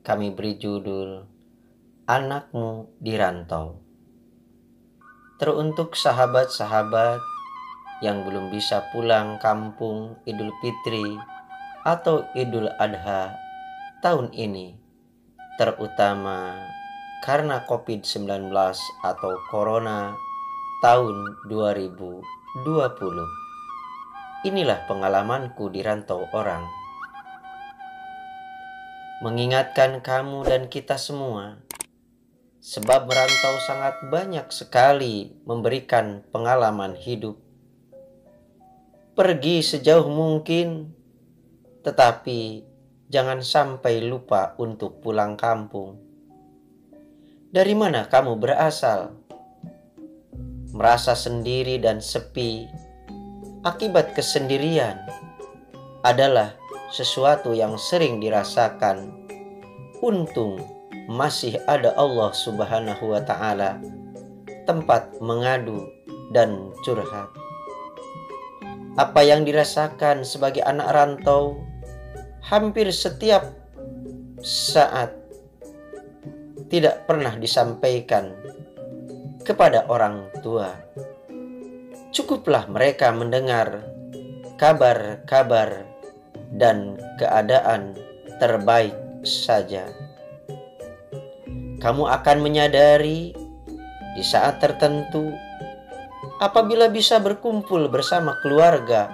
kami beri judul Anakmu Dirantau. Teruntuk sahabat-sahabat yang belum bisa pulang kampung Idul Fitri atau Idul Adha tahun ini, terutama karena COVID-19 atau Corona tahun 2020. Inilah pengalamanku di rantau orang. Mengingatkan kamu dan kita semua, sebab merantau sangat banyak sekali memberikan pengalaman hidup. Pergi sejauh mungkin, tetapi jangan sampai lupa untuk pulang kampung. Dari mana kamu berasal? Merasa sendiri dan sepi akibat kesendirian adalah sesuatu yang sering dirasakan. Untung masih ada Allah Subhanahu wa Ta'ala, tempat mengadu dan curhat. Apa yang dirasakan sebagai anak rantau hampir setiap saat tidak pernah disampaikan kepada orang tua. Cukuplah mereka mendengar kabar-kabar dan keadaan terbaik saja. Kamu akan menyadari di saat tertentu, apabila bisa berkumpul bersama keluarga,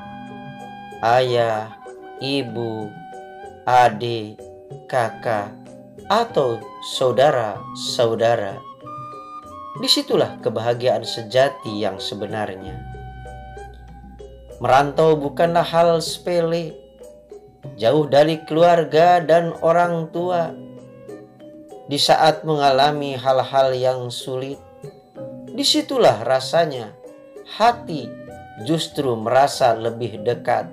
ayah, ibu, adik, kakak, atau saudara-saudara, disitulah kebahagiaan sejati yang sebenarnya. Merantau bukanlah hal sepele. Jauh dari keluarga dan orang tua, di saat mengalami hal-hal yang sulit, disitulah rasanya hati justru merasa lebih dekat.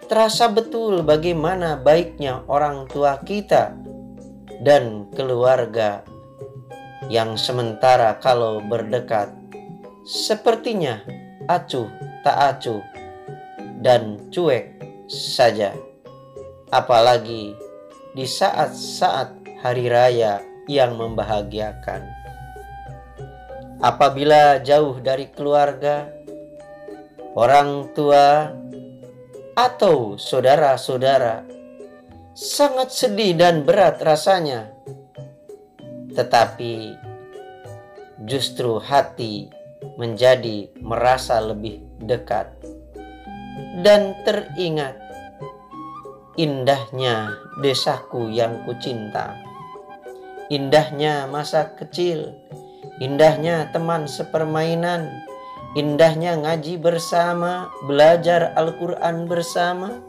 Terasa betul bagaimana baiknya orang tua kita dan keluarga, yang sementara kalau berdekat sepertinya acuh tak acuh dan cuek saja. Apalagi di saat-saat hari raya yang membahagiakan. Apabila jauh dari keluarga, orang tua, atau saudara-saudara, sangat sedih dan berat rasanya. Tetapi justru hati menjadi merasa lebih dekat dan teringat indahnya desaku yang kucinta, indahnya masa kecil, indahnya teman sepermainan, indahnya ngaji bersama, belajar Al-Quran bersama,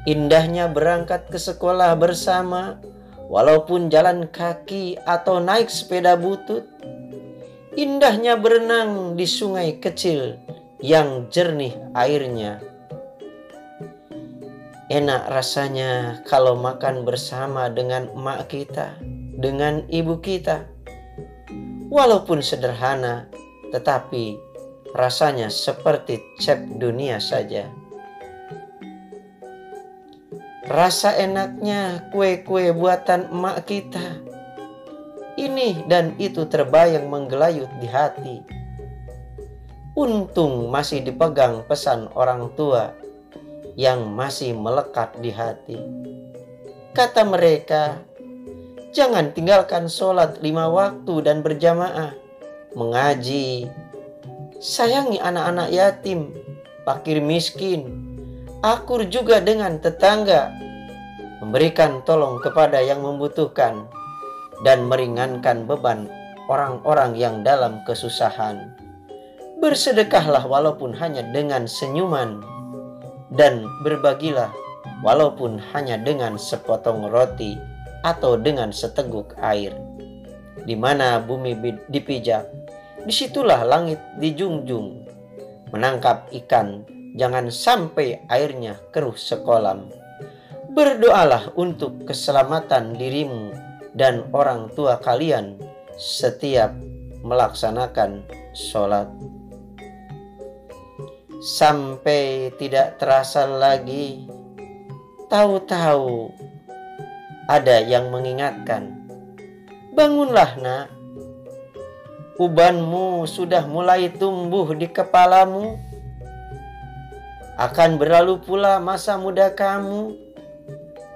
indahnya berangkat ke sekolah bersama, walaupun jalan kaki atau naik sepeda butut, indahnya berenang di sungai kecil yang jernih airnya. Enak rasanya kalau makan bersama dengan emak kita, dengan ibu kita. Walaupun sederhana, tetapi rasanya seperti chef dunia saja. Rasa enaknya kue-kue buatan emak kita. Ini dan itu terbayang menggelayut di hati. Untung masih dipegang pesan orang tua yang masih melekat di hati. Kata mereka, jangan tinggalkan sholat 5 waktu dan berjamaah, mengaji, sayangi anak-anak yatim, fakir miskin, akur juga dengan tetangga, memberikan tolong kepada yang membutuhkan, dan meringankan beban orang-orang yang dalam kesusahan. Bersedekahlah walaupun hanya dengan senyuman, dan berbagilah walaupun hanya dengan sepotong roti atau dengan seteguk air. Di mana bumi dipijak, disitulah langit dijunjung. Menangkap ikan, jangan sampai airnya keruh sekolam. Berdoalah untuk keselamatan dirimu dan orang tua kalian setiap melaksanakan sholat. Sampai tidak terasa lagi, tahu-tahu ada yang mengingatkan, "Bangunlah nak, ubanmu sudah mulai tumbuh di kepalamu. Akan berlalu pula masa muda kamu.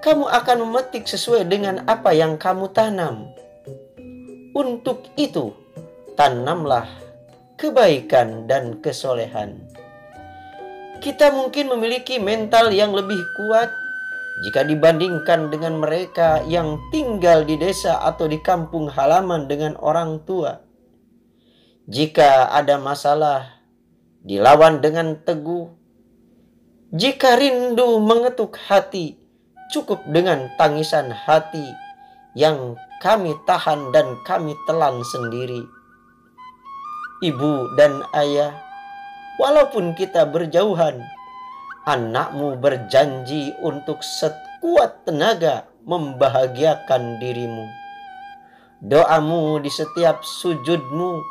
Kamu akan memetik sesuai dengan apa yang kamu tanam. Untuk itu, tanamlah kebaikan dan kesolehan." Kita mungkin memiliki mental yang lebih kuat jika dibandingkan dengan mereka yang tinggal di desa atau di kampung halaman dengan orang tua. Jika ada masalah, dilawan dengan teguh. Jika rindu mengetuk hati, cukup dengan tangisan hati yang kami tahan dan kami telan sendiri. Ibu dan ayah, walaupun kita berjauhan, anakmu berjanji untuk sekuat tenaga membahagiakan dirimu. Doamu di setiap sujudmu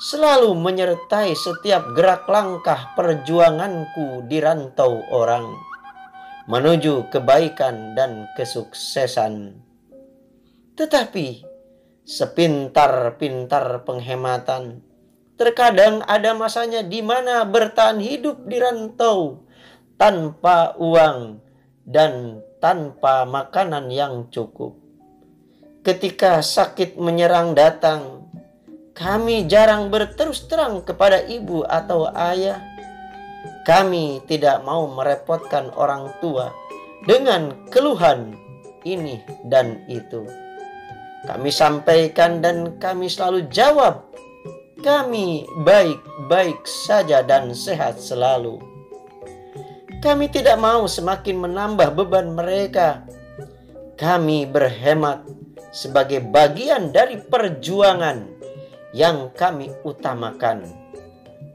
selalu menyertai setiap gerak langkah perjuanganku di rantau orang menuju kebaikan dan kesuksesan. Tetapi sepintar-pintar penghematan, terkadang ada masanya di mana bertahan hidup di rantau tanpa uang dan tanpa makanan yang cukup. Ketika sakit menyerang datang, kami jarang berterus terang kepada ibu atau ayah. Kami tidak mau merepotkan orang tua dengan keluhan ini dan itu. Kami sampaikan dan kami selalu jawab, "Kami baik-baik saja dan sehat selalu." Kami tidak mau semakin menambah beban mereka. Kami berhemat sebagai bagian dari perjuangan yang kami utamakan.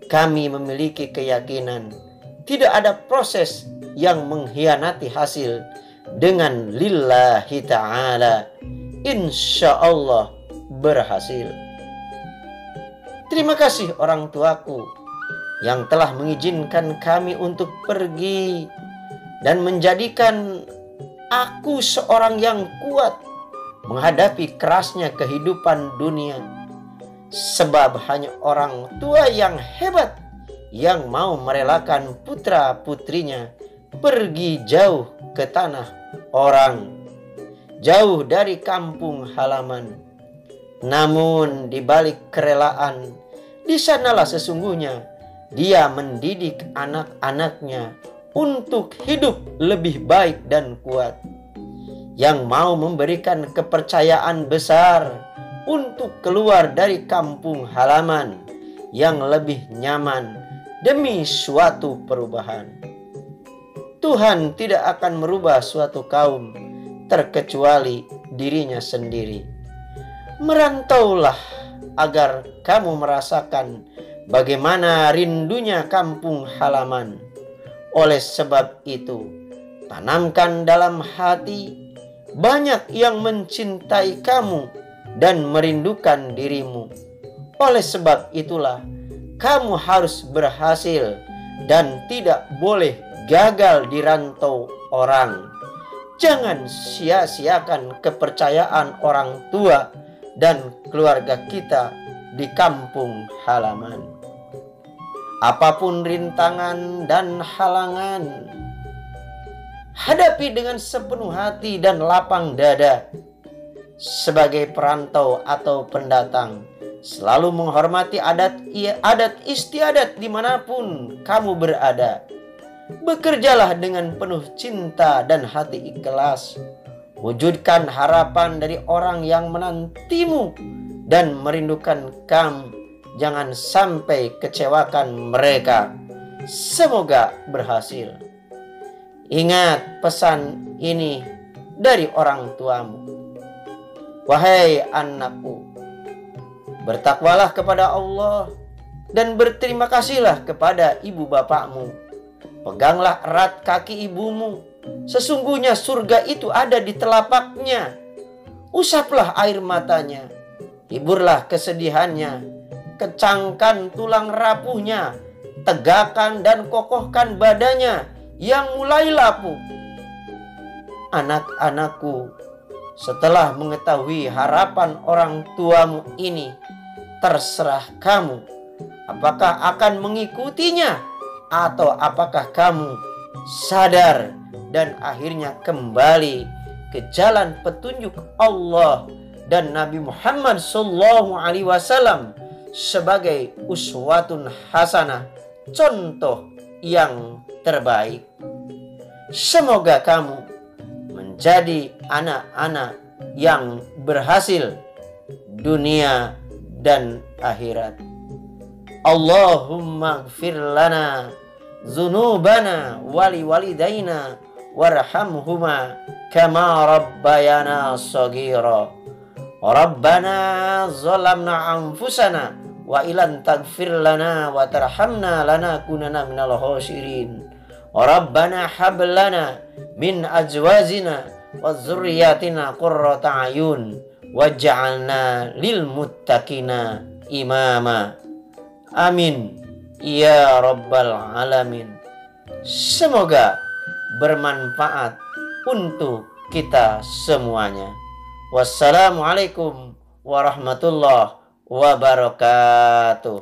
Kami memiliki keyakinan tidak ada proses yang mengkhianati hasil. Dengan lillahi ta'ala, insya Allah berhasil. Terima kasih orang tuaku yang telah mengizinkan kami untuk pergi dan menjadikan aku seorang yang kuat menghadapi kerasnya kehidupan dunia. Sebab hanya orang tua yang hebat yang mau merelakan putra-putrinya pergi jauh ke tanah orang, jauh dari kampung halaman. Namun di balik kerelaan, di sanalah sesungguhnya dia mendidik anak-anaknya untuk hidup lebih baik dan kuat, yang mau memberikan kepercayaan besar untuk keluar dari kampung halaman yang lebih nyaman demi suatu perubahan. Tuhan tidak akan merubah suatu kaum terkecuali dirinya sendiri. Merantaulah agar kamu merasakan bagaimana rindunya kampung halaman. Oleh sebab itu, tanamkan dalam hati banyak yang mencintai kamu dan merindukan dirimu. Oleh sebab itulah, kamu harus berhasil dan tidak boleh gagal di rantau orang. Jangan sia-siakan kepercayaan orang tua dan keluarga kita di kampung halaman. Apapun rintangan dan halangan, hadapi dengan sepenuh hati dan lapang dada. Sebagai perantau atau pendatang, selalu menghormati adat istiadat dimanapun kamu berada. Bekerjalah dengan penuh cinta dan hati ikhlas. Wujudkan harapan dari orang yang menantimu dan merindukan kamu. Jangan sampai kecewakan mereka. Semoga berhasil. Ingat pesan ini dari orang tuamu. Wahai anakku, bertakwalah kepada Allah dan berterima kasihlah kepada ibu bapakmu. Peganglah erat kaki ibumu. Sesungguhnya surga itu ada di telapaknya. Usaplah air matanya. Hiburlah kesedihannya. Kecangkan tulang rapuhnya. Tegakkan dan kokohkan badannya yang mulai lapuk. Anak-anakku, Setelah mengetahui harapan orang tuamu ini, terserah kamu. Apakah akan mengikutinya atau apakah kamu sadar dan akhirnya kembali ke jalan petunjuk Allah dan Nabi Muhammad SAW sebagai uswatun hasanah, contoh yang terbaik. Semoga kamu menjadi anak-anak yang berhasil dunia dan akhirat. Allahumma gfir lana dzunubana wali walidaina warhamhuma kama rabbayana shaghira. Rabbana zalamna anfusana wa ilan taghfir lana wa tarhamna lanakunanna minal khasirin. Rabbana hab lana min azwajina wa dzurriyyatina qurrata ayun waj'alna lil muttaqina imama. Amin ya rabbal alamin. Semoga bermanfaat untuk kita semuanya. Wassalamualaikum warahmatullahi wabarakatuh.